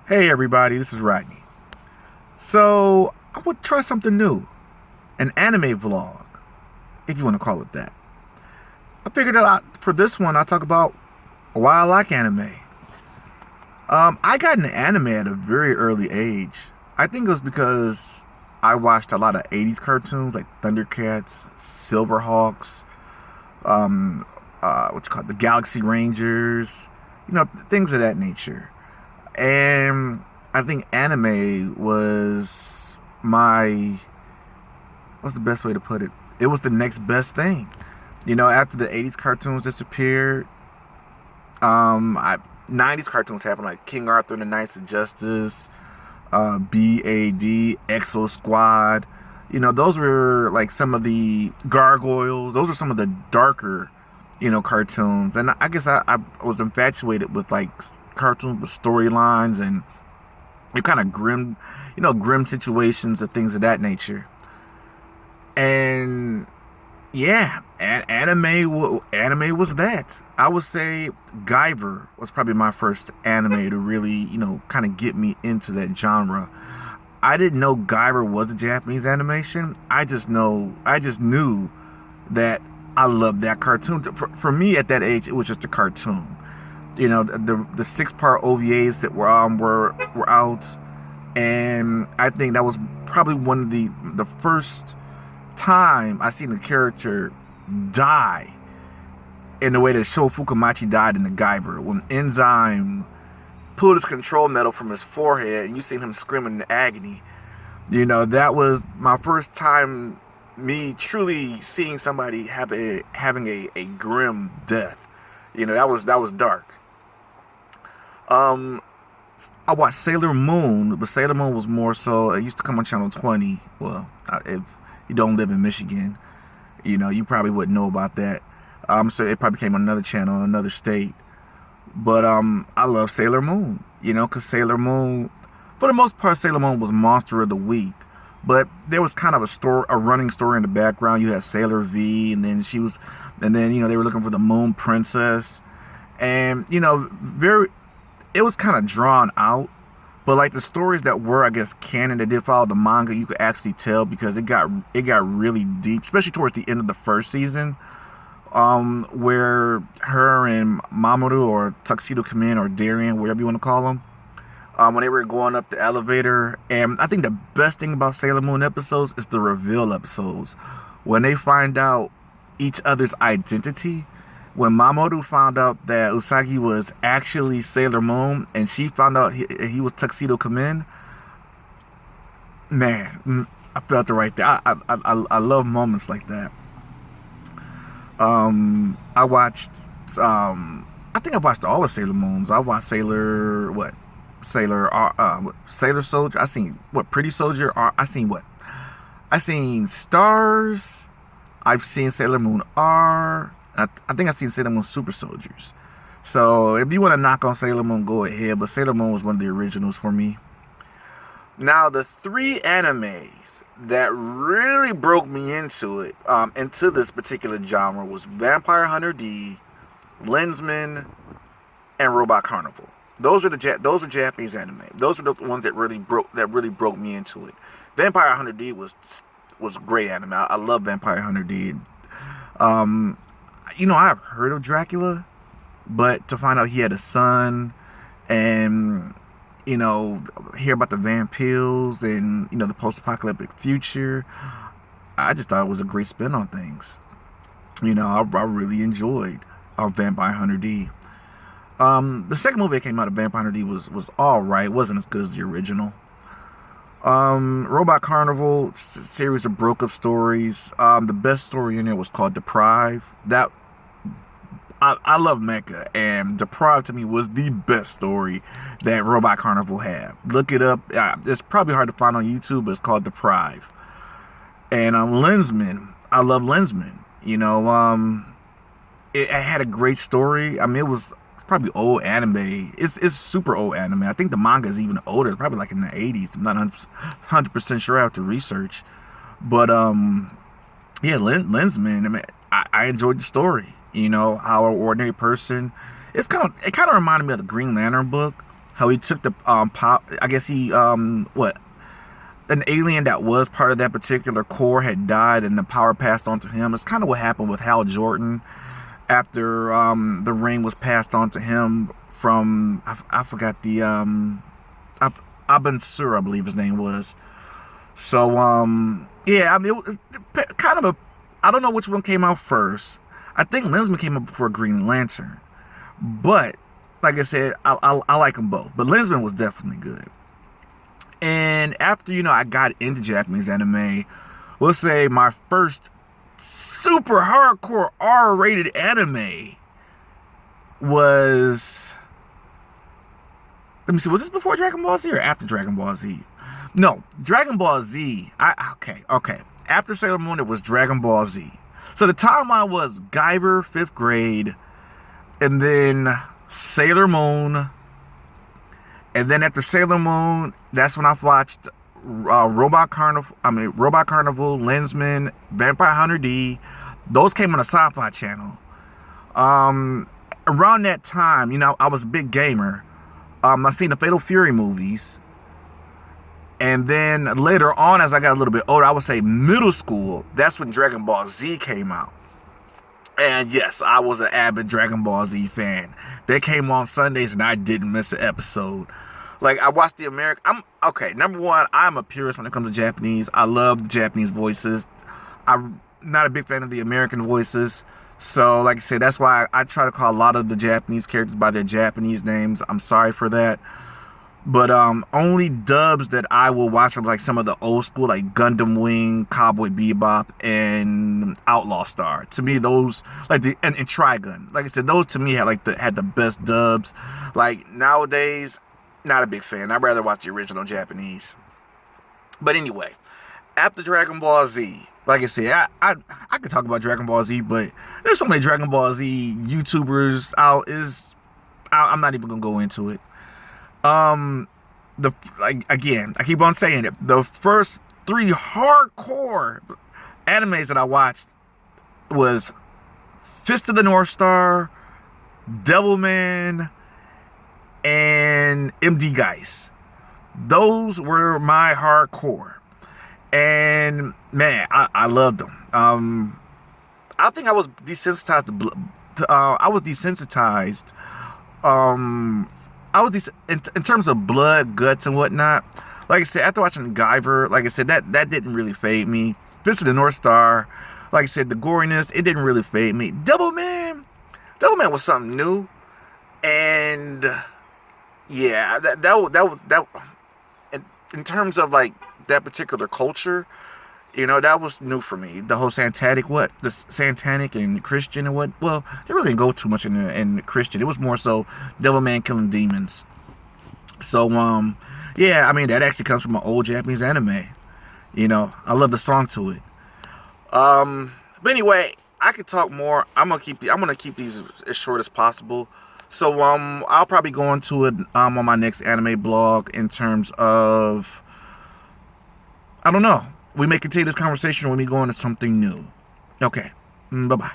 Hey everybody, this is Rodney. So, I would try something new. An anime vlog, if you want to call it that. I figured out for this one, I'll talk about why I like anime. I got into anime at a very early age. I think it was because I watched a lot of 80s cartoons like Thundercats, Silverhawks, what you call it, the Galaxy Rangers, things of that nature. And I think anime was what's the best way to put it? It was the next best thing. After the 80s cartoons disappeared, 90s cartoons happened, like King Arthur and the Knights of Justice, BAD, Exo Squad. Those were like some of the Gargoyles. Those were some of the darker, cartoons. And I guess I was infatuated with like cartoons with storylines and kind of grim situations and things of that nature. And yeah, anime was that. I would say Guyver was probably my first anime to really, kind of get me into that genre. I didn't know Guyver was a Japanese animation. I just knew that I loved that cartoon. For me at that age, it was just a cartoon. The 6-part OVAs that were out, and I think that was probably one of the first time I seen a character die in the way that Sho Fukamachi died in the Guyver, when Enzyme pulled his control medal from his forehead and you seen him screaming in agony. That was my first time me truly seeing somebody having a grim death. That was dark. I watched Sailor Moon, but Sailor Moon was more so, it used to come on Channel 20. Well, if you don't live in Michigan, you probably wouldn't know about that. So it probably came on another channel in another state. But I love Sailor Moon, because Sailor Moon, for the most part, Sailor Moon was Monster of the Week. But there was kind of a running story in the background. You had Sailor V, and then they were looking for the Moon Princess. And, it was kind of drawn out, but like the stories that were, I guess, canon, that did follow the manga, you could actually tell because it got really deep, especially towards the end of the first season, where her and Mamoru, or Tuxedo Come or Darien, whatever you want to call them, when they were going up the elevator. And I think the best thing about Sailor Moon episodes is the reveal episodes, when they find out each other's identity. When Mamoru found out that Usagi was actually Sailor Moon, and she found out he was Tuxedo Come, man, I felt it right there. I love moments like that. I watched, I think I watched all of Sailor Moons. I watched Sailor Soldier. I seen Pretty Soldier. I seen Stars. I've seen Sailor Moon R. I think I've seen Sailor Moon Super Soldiers. So if you want to knock on Sailor Moon, go ahead. But Sailor Moon was one of the originals for me. Now, the 3 animes that really broke me into this particular genre, was Vampire Hunter D, Lensman, and Robot Carnival. Those are Japanese anime. Those were the ones that really broke me into it. Vampire Hunter D was great anime. I love Vampire Hunter D. I've heard of Dracula, but to find out he had a son, and hear about the vampires and the post-apocalyptic future, I just thought it was a great spin on things. I really enjoyed Vampire Hunter D. The second movie that came out of Vampire Hunter D was all right. It wasn't as good as the original. Robot Carnival, series of broke up stories. The best story in there was called Deprive. I love mecha, and Deprive to me was the best story that Robot Carnival had. Look it up. It's probably hard to find on YouTube, but it's called Deprive. And Lensman, I love Lensman. It had a great story. I mean, it's probably old anime. It's super old anime. I think the manga is even older, probably like in the 80s. I'm not 100% sure. I have to research. But yeah, Lensman. I mean, I enjoyed the story. How an ordinary person. It kind of reminded me of the Green Lantern book. how he took the pop. I guess he what an alien that was part of that particular core had died, and the power passed on to him. It's kind of what happened with Hal Jordan after the ring was passed on to him from I forgot the Abin Sur, I believe his name was. So yeah, I mean, it was kind of a, I don't know which one came out first. I think Lensman came out before Green Lantern, but like I said, I like them both. But Lensman was definitely good. And after, I got into Japanese anime, we'll say my first super hardcore R-rated anime was, let me see, was this before Dragon Ball Z or after Dragon Ball Z? No, Dragon Ball Z, okay. After Sailor Moon, it was Dragon Ball Z. So the timeline was Guyver, 5th grade, and then Sailor Moon, and then after Sailor Moon, that's when I watched Robot Carnival, Lensman, Vampire Hunter D. Those came on the Sci-Fi Channel. Around that time, I was a big gamer. I seen the Fatal Fury movies. And then later on, as I got a little bit older, I would say middle school, that's when Dragon Ball Z came out. And yes, I was an avid Dragon Ball Z fan. They came on Sundays and I didn't miss an episode. Like, I watched the American... okay, number one, I'm a purist when it comes to Japanese. I love the Japanese voices. I'm not a big fan of the American voices. So, like I said, that's why I try to call a lot of the Japanese characters by their Japanese names. I'm sorry for that. But only dubs that I will watch are like some of the old school, like Gundam Wing, Cowboy Bebop, and Outlaw Star. To me, those, like and Trigun. Like I said, those to me had the best dubs. Like nowadays, not a big fan. I'd rather watch the original Japanese. But anyway, after Dragon Ball Z, like I said, I could talk about Dragon Ball Z, but there's so many Dragon Ball Z YouTubers out. I'm not even gonna go into it. Again, I keep on saying it. The first 3 hardcore animes that I watched was Fist of the North Star, Devilman, and MD Geist. Those were my hardcore. And man, I loved them. I think I was desensitized in terms of blood, guts, and whatnot. Like I said, after watching Guyver, like I said, that didn't really fade me. Fist of the North Star, like I said, the goriness, it didn't really fade me. Devilman was something new, and yeah, that in terms of like that particular culture, that was new for me. The whole satanic and Christian and what, well, they really didn't go too much in Christian. It was more so Devilman killing demons. So, yeah, I mean, that actually comes from an old Japanese anime. I love the song to it. But anyway, I could talk more. I'm gonna keep these as short as possible. So, I'll probably go into it, on my next anime blog in terms of, I don't know. We may continue this conversation when we go into something new. Okay. Bye-bye.